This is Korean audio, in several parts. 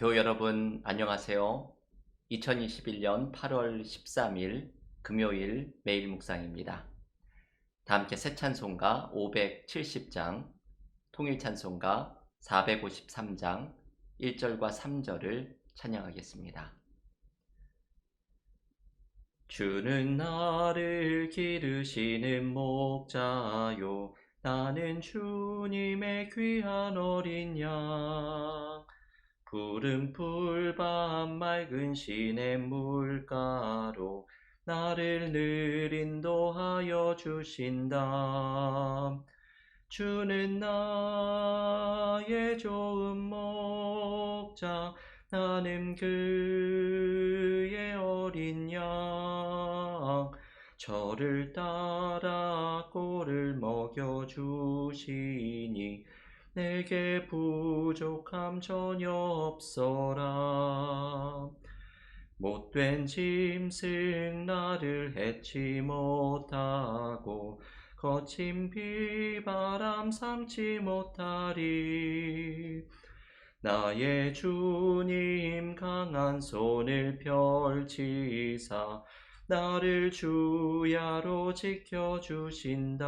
교우 여러분 안녕하세요. 2021년 8월 13일 금요일 매일 묵상입니다. 다 함께 새 찬송가 570장, 통일 찬송가 453장 1절과 3절을 찬양하겠습니다. 주는 나를 기르시는 목자요, 나는 주님의 귀한 어린 양. 푸른 풀밭 맑은 시냇물가로 나를 늘 인도하여 주신다. 주는 나의 좋은 목자, 나는 그의 어린 양. 저를 따라 꼴을 먹여주시니 내게 부족함 전혀 없어라. 못된 짐승 나를 해치 못하고 거친 비바람 삼지 못하리. 나의 주님 강한 손을 펼치사 나를 주야로 지켜주신다.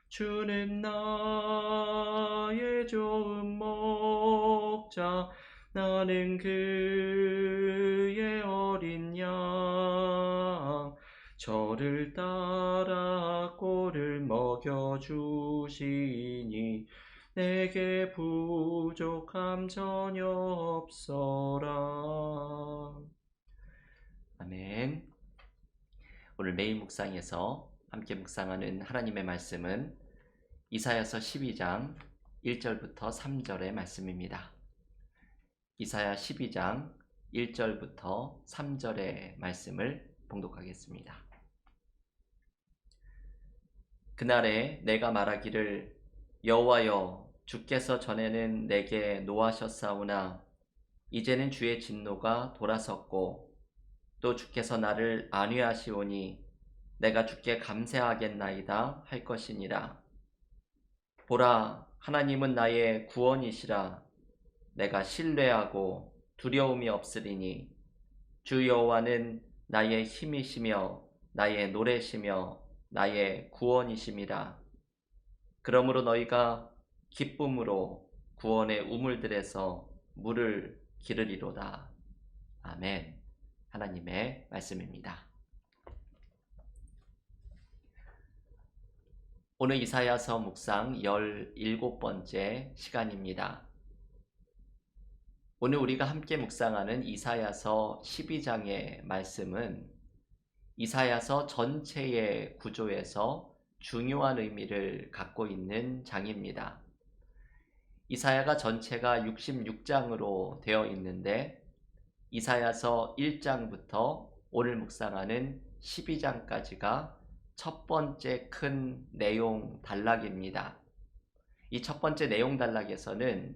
주는 나의 좋은 목자, 나는 그의 어린 양. 저를 따라 꼴을 먹여주시니 내게 부족함 전혀 없어라. 아멘. 오늘 매일 묵상에서 함께 묵상하는 하나님의 말씀은 이사야서 12장 1절부터 3절의 말씀입니다. 이사야 12장 1절부터 3절의 말씀을 봉독하겠습니다. 그날에 내가 말하기를, 여호와여, 주께서 전에는 내게 노하셨사오나 이제는 주의 진노가 돌아섰고 또 주께서 나를 안위하시오니 내가 주께 감사하겠나이다 할 것이니라. 보라, 하나님은 나의 구원이시라. 내가 신뢰하고 두려움이 없으리니 주 여호와는 나의 힘이시며 나의 노래시며 나의 구원이심이라. 그러므로 너희가 기쁨으로 구원의 우물들에서 물을 기르리로다. 아멘. 하나님의 말씀입니다. 오늘 이사야서 묵상 17번째 시간입니다. 오늘 우리가 함께 묵상하는 이사야서 12장의 말씀은 이사야서 전체의 구조에서 중요한 의미를 갖고 있는 장입니다. 이사야가 전체가 66장으로 되어 있는데 이사야서 1장부터 오늘 묵상하는 12장까지가 첫 번째 큰 내용 단락입니다. 이 첫 번째 내용 단락에서는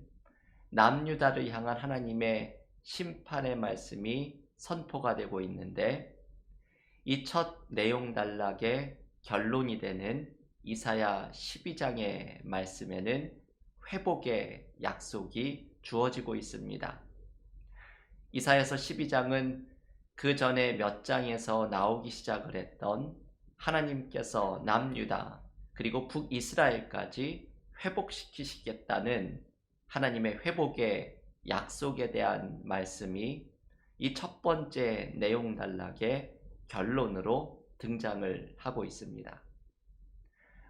남유다를 향한 하나님의 심판의 말씀이 선포가 되고 있는데, 이 첫 내용 단락의 결론이 되는 이사야 12장의 말씀에는 회복의 약속이 주어지고 있습니다. 이사야서 12장은 그 전에 몇 장에서 나오기 시작을 했던 하나님께서 남유다 그리고 북이스라엘까지 회복시키시겠다는 하나님의 회복의 약속에 대한 말씀이 이 첫 번째 내용 단락의 결론으로 등장을 하고 있습니다.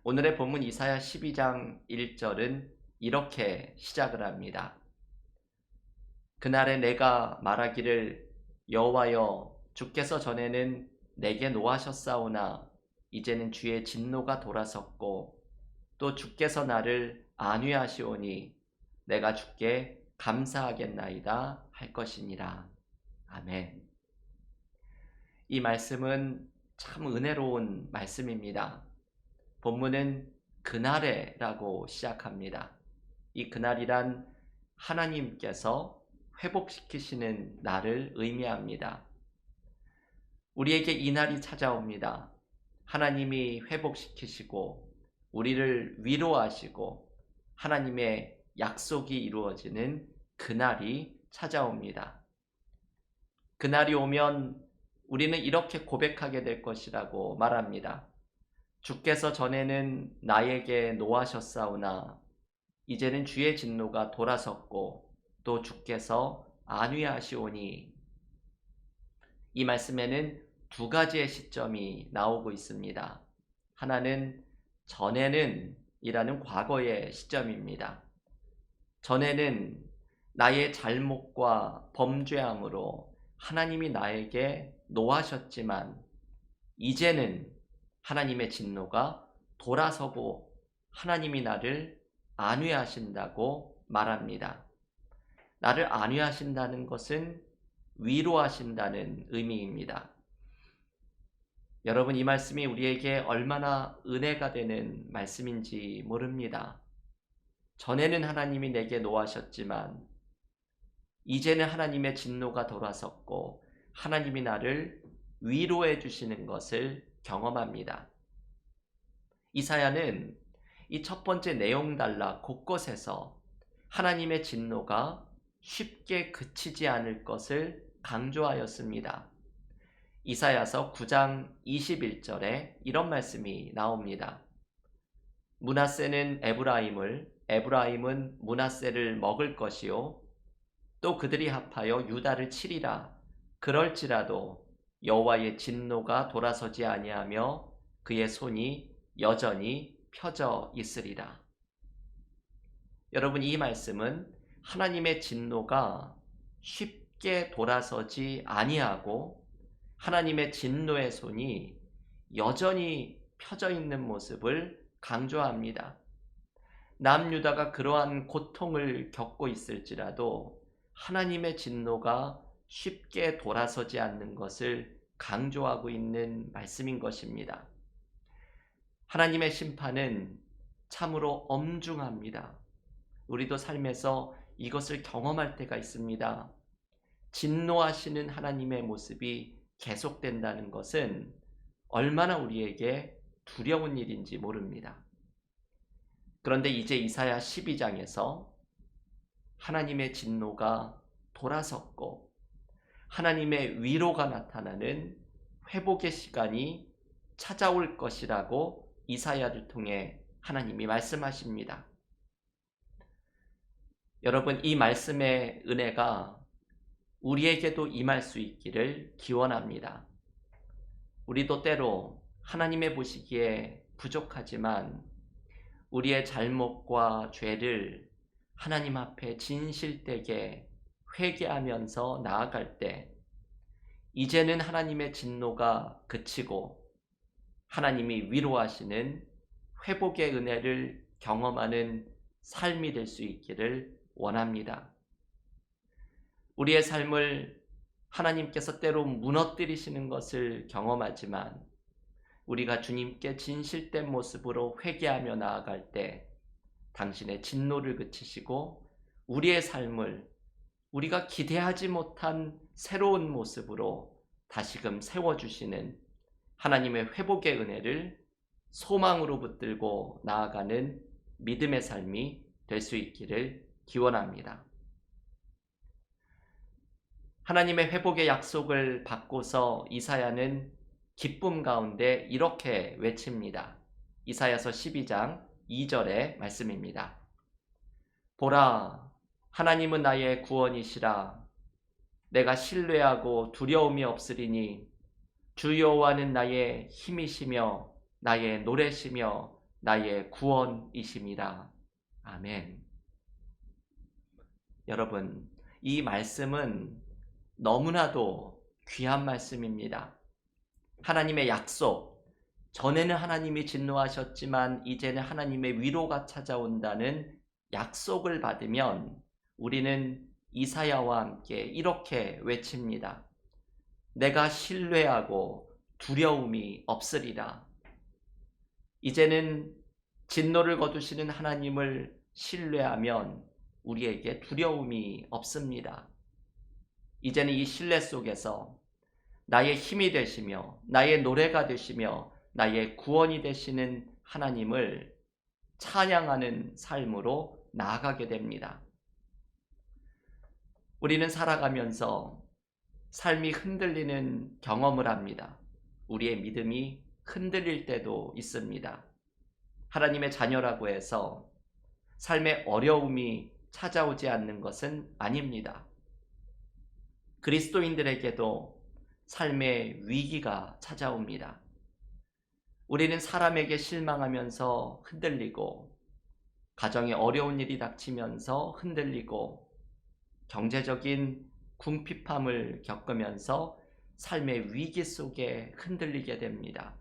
오늘의 본문 이사야 12장 1절은 이렇게 시작을 합니다. 그날에 내가 말하기를, 여호와여, 주께서 전에는 내게 노하셨사오나 이제는 주의 진노가 돌아섰고 또 주께서 나를 안위하시오니 내가 주께 감사하겠나이다 할 것이니라. 아멘. 이 말씀은 참 은혜로운 말씀입니다. 본문은 그날에 라고 시작합니다. 이 그날이란 하나님께서 회복시키시는 날을 의미합니다. 우리에게 이 날이 찾아옵니다. 하나님이 회복시키시고 우리를 위로하시고 하나님의 약속이 이루어지는 그날이 찾아옵니다. 그날이 오면 우리는 이렇게 고백하게 될 것이라고 말합니다. 주께서 전에는 나에게 노하셨사오나 이제는 주의 진노가 돌아섰고 또 주께서 안위하시오니. 이 말씀에는 두 가지의 시점이 나오고 있습니다. 하나는 전에는 이라는 과거의 시점입니다. 전에는 나의 잘못과 범죄함으로 하나님이 나에게 노하셨지만 이제는 하나님의 진노가 돌아서고 하나님이 나를 안위하신다고 말합니다. 나를 안위하신다는 것은 위로하신다는 의미입니다. 여러분, 이 말씀이 우리에게 얼마나 은혜가 되는 말씀인지 모릅니다. 전에는 하나님이 내게 노하셨지만 이제는 하나님의 진노가 돌아섰고 하나님이 나를 위로해 주시는 것을 경험합니다. 이사야는 이 첫 번째 내용 달라 곳곳에서 하나님의 진노가 쉽게 그치지 않을 것을 강조하였습니다. 이사야서 9장 21절에 이런 말씀이 나옵니다. 므낫세는 에브라임은 므낫세를 먹을 것이요 또 그들이 합하여 유다를 치리라. 그럴지라도 여호와의 진노가 돌아서지 아니하며 그의 손이 여전히 펴져 있으리라. 여러분, 이 말씀은 하나님의 진노가 쉽게 돌아서지 아니하고 하나님의 진노의 손이 여전히 펴져 있는 모습을 강조합니다. 남유다가 그러한 고통을 겪고 있을지라도 하나님의 진노가 쉽게 돌아서지 않는 것을 강조하고 있는 말씀인 것입니다. 하나님의 심판은 참으로 엄중합니다. 우리도 삶에서 이것을 경험할 때가 있습니다. 진노하시는 하나님의 모습이 계속된다는 것은 얼마나 우리에게 두려운 일인지 모릅니다. 그런데 이제 이사야 12장에서 하나님의 진노가 돌아섰고 하나님의 위로가 나타나는 회복의 시간이 찾아올 것이라고 이사야를 통해 하나님이 말씀하십니다. 여러분, 이 말씀의 은혜가 우리에게도 임할 수 있기를 기원합니다. 우리도 때로 하나님의 보시기에 부족하지만 우리의 잘못과 죄를 하나님 앞에 진실되게 회개하면서 나아갈 때 이제는 하나님의 진노가 그치고 하나님이 위로하시는 회복의 은혜를 경험하는 삶이 될 수 있기를 원합니다. 우리의 삶을 하나님께서 때로 무너뜨리시는 것을 경험하지만 우리가 주님께 진실된 모습으로 회개하며 나아갈 때 당신의 진노를 그치시고 우리의 삶을 우리가 기대하지 못한 새로운 모습으로 다시금 세워주시는 하나님의 회복의 은혜를 소망으로 붙들고 나아가는 믿음의 삶이 될 수 있기를 기원합니다. 하나님의 회복의 약속을 받고서 이사야는 기쁨 가운데 이렇게 외칩니다. 이사야서 12장 2절의 말씀입니다. 보라, 하나님은 나의 구원이시라. 내가 신뢰하고 두려움이 없으리니 주 여호와는 나의 힘이시며 나의 노래시며 나의 구원이심이라. 아멘. 여러분, 이 말씀은 너무나도 귀한 말씀입니다. 하나님의 약속, 전에는 하나님이 진노하셨지만 이제는 하나님의 위로가 찾아온다는 약속을 받으면 우리는 이사야와 함께 이렇게 외칩니다. 내가 신뢰하고 두려움이 없으리라. 이제는 진노를 거두시는 하나님을 신뢰하면 우리에게 두려움이 없습니다. 이제는 이 신뢰 속에서 나의 힘이 되시며 나의 노래가 되시며 나의 구원이 되시는 하나님을 찬양하는 삶으로 나아가게 됩니다. 우리는 살아가면서 삶이 흔들리는 경험을 합니다. 우리의 믿음이 흔들릴 때도 있습니다. 하나님의 자녀라고 해서 삶의 어려움이 찾아오지 않는 것은 아닙니다. 그리스도인들에게도 삶의 위기가 찾아옵니다. 우리는 사람에게 실망하면서 흔들리고, 가정에 어려운 일이 닥치면서 흔들리고, 경제적인 궁핍함을 겪으면서 삶의 위기 속에 흔들리게 됩니다.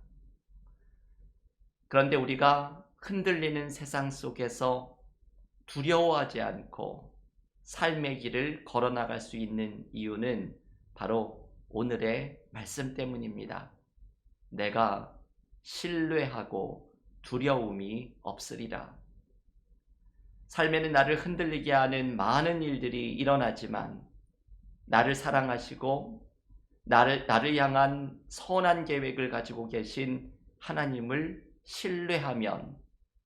그런데 우리가 흔들리는 세상 속에서 두려워하지 않고 삶의 길을 걸어나갈 수 있는 이유는 바로 오늘의 말씀 때문입니다. 내가 신뢰하고 두려움이 없으리라. 삶에는 나를 흔들리게 하는 많은 일들이 일어나지만 나를 사랑하시고 나를 향한 선한 계획을 가지고 계신 하나님을 신뢰하면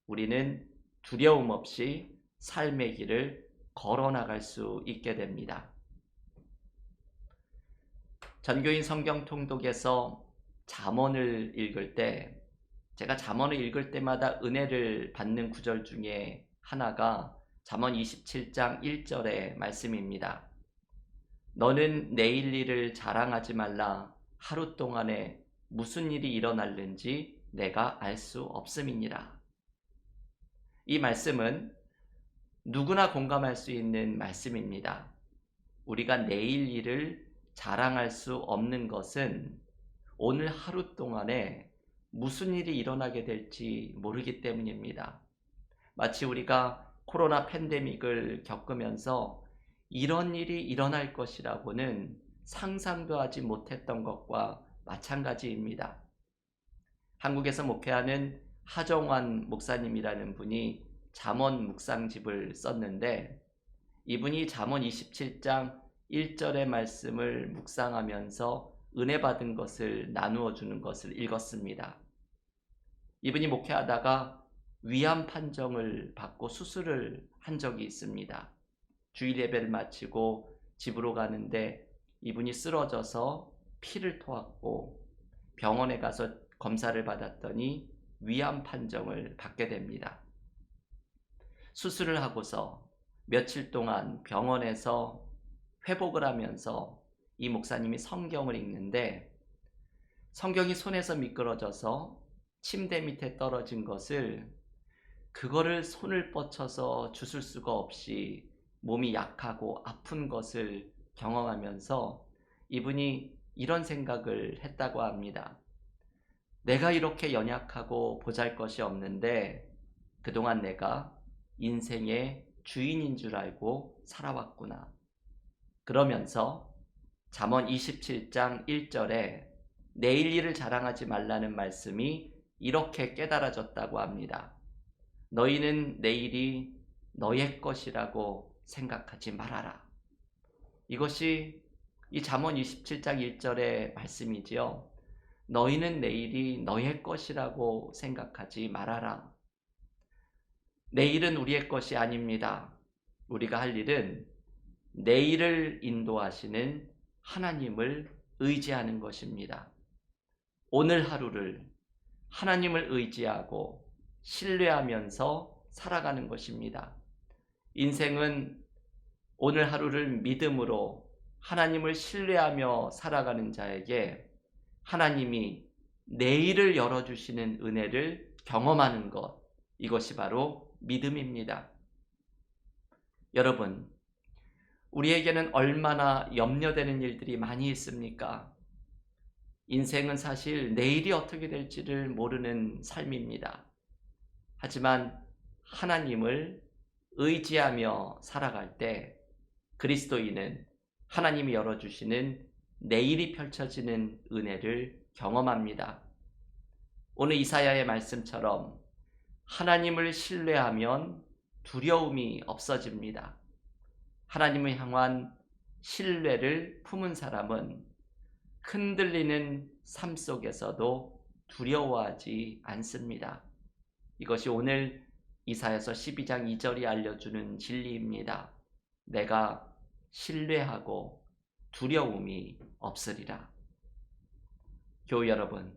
우리는 두려움 없이 삶의 길을 걸어나갈 수 있게 됩니다. 전교인 성경 통독에서 잠언을 읽을 때, 제가 잠언을 읽을 때마다 은혜를 받는 구절 중에 하나가 잠언 27장 1절의 말씀입니다. 너는 내일 일을 자랑하지 말라. 하루 동안에 무슨 일이 일어날는지 내가 알 수 없음이니라. 이 말씀은 누구나 공감할 수 있는 말씀입니다. 우리가 내일 일을 자랑할 수 없는 것은 오늘 하루 동안에 무슨 일이 일어나게 될지 모르기 때문입니다. 마치 우리가 코로나 팬데믹을 겪으면서 이런 일이 일어날 것이라고는 상상도 하지 못했던 것과 마찬가지입니다. 한국에서 목회하는 하정환 목사님이라는 분이 잠언 묵상집을 썼는데, 이분이 잠언 27장 1절의 말씀을 묵상하면서 은혜 받은 것을 나누어 주는 것을 읽었습니다. 이분이 목회하다가 위암 판정을 받고 수술을 한 적이 있습니다. 주일 예배를 마치고 집으로 가는데 이분이 쓰러져서 피를 토했고, 병원에 가서 검사를 받았더니 위암 판정을 받게 됩니다. 수술을 하고서 며칠 동안 병원에서 회복을 하면서 이 목사님이 성경을 읽는데, 성경이 손에서 미끄러져서 침대 밑에 떨어진 것을, 그거를 손을 뻗쳐서 주술 수가 없이 몸이 약하고 아픈 것을 경험하면서 이분이 이런 생각을 했다고 합니다. 내가 이렇게 연약하고 보잘것이 없는데 그동안 내가 인생의 주인인 줄 알고 살아왔구나. 그러면서 잠언 27장 1절에 내일 일을 자랑하지 말라는 말씀이 이렇게 깨달아졌다고 합니다. 너희는 내일이 너의 것이라고 생각하지 말아라. 이것이 이 잠언 27장 1절의 말씀이지요. 너희는 내일이 너의 것이라고 생각하지 말아라. 내일은 우리의 것이 아닙니다. 우리가 할 일은 내일을 인도하시는 하나님을 의지하는 것입니다. 오늘 하루를 하나님을 의지하고 신뢰하면서 살아가는 것입니다. 인생은 오늘 하루를 믿음으로 하나님을 신뢰하며 살아가는 자에게 하나님이 내일을 열어주시는 은혜를 경험하는 것, 이것이 바로 믿음입니다. 여러분, 우리에게는 얼마나 염려되는 일들이 많이 있습니까? 인생은 사실 내일이 어떻게 될지를 모르는 삶입니다. 하지만 하나님을 의지하며 살아갈 때 그리스도인은 하나님이 열어주시는 내일이 펼쳐지는 은혜를 경험합니다. 오늘 이사야의 말씀처럼 하나님을 신뢰하면 두려움이 없어집니다. 하나님을 향한 신뢰를 품은 사람은 흔들리는 삶 속에서도 두려워하지 않습니다. 이것이 오늘 이사야서 12장 2절이 알려주는 진리입니다. 내가 신뢰하고 두려움이 없으리라. 교우 여러분,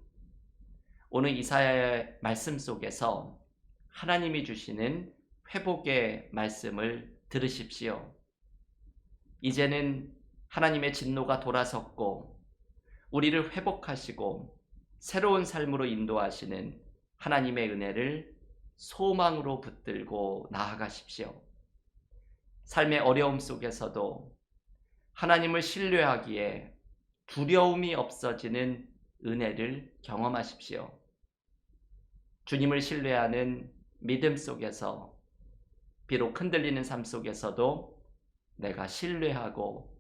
오늘 이사야의 말씀 속에서 하나님이 주시는 회복의 말씀을 들으십시오. 이제는 하나님의 진노가 돌아섰고 우리를 회복하시고 새로운 삶으로 인도하시는 하나님의 은혜를 소망으로 붙들고 나아가십시오. 삶의 어려움 속에서도 하나님을 신뢰하기에 두려움이 없어지는 은혜를 경험하십시오. 주님을 신뢰하는 믿음 속에서 비록 흔들리는 삶 속에서도 내가 신뢰하고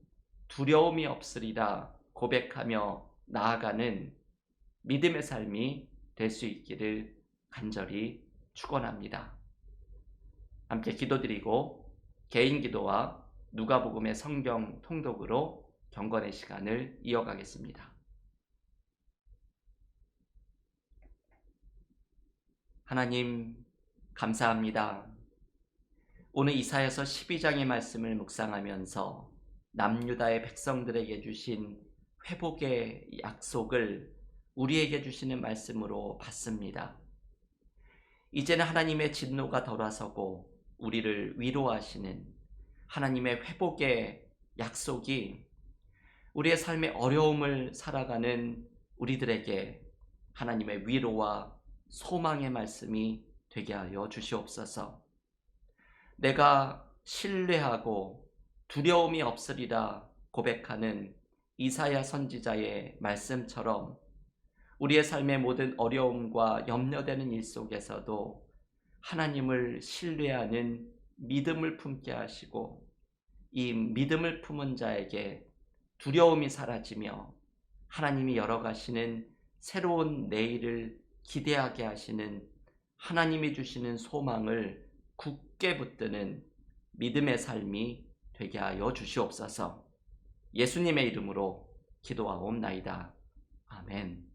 두려움이 없으리라 고백하며 나아가는 믿음의 삶이 될 수 있기를 간절히 축원합니다. 함께 기도드리고 개인 기도와 누가복음의 성경 통독으로 경건의 시간을 이어가겠습니다. 하나님, 감사합니다. 오늘 이사야서 12장의 말씀을 묵상하면서 남유다의 백성들에게 주신 회복의 약속을 우리에게 주시는 말씀으로 받습니다. 이제는 하나님의 진노가 돌아서고 우리를 위로하시는 하나님의 회복의 약속이 우리의 삶의 어려움을 살아가는 우리들에게 하나님의 위로와 소망의 말씀이 되게 하여 주시옵소서. 내가 신뢰하고 두려움이 없으리라 고백하는 이사야 선지자의 말씀처럼 우리의 삶의 모든 어려움과 염려되는 일 속에서도 하나님을 신뢰하는 믿음을 품게 하시고 이 믿음을 품은 자에게 두려움이 사라지며 하나님이 열어가시는 새로운 내일을 기대하게 하시는 하나님이 주시는 소망을 굳게 붙드는 믿음의 삶이 되게 하여 주시옵소서. 예수님의 이름으로 기도하옵나이다. 아멘.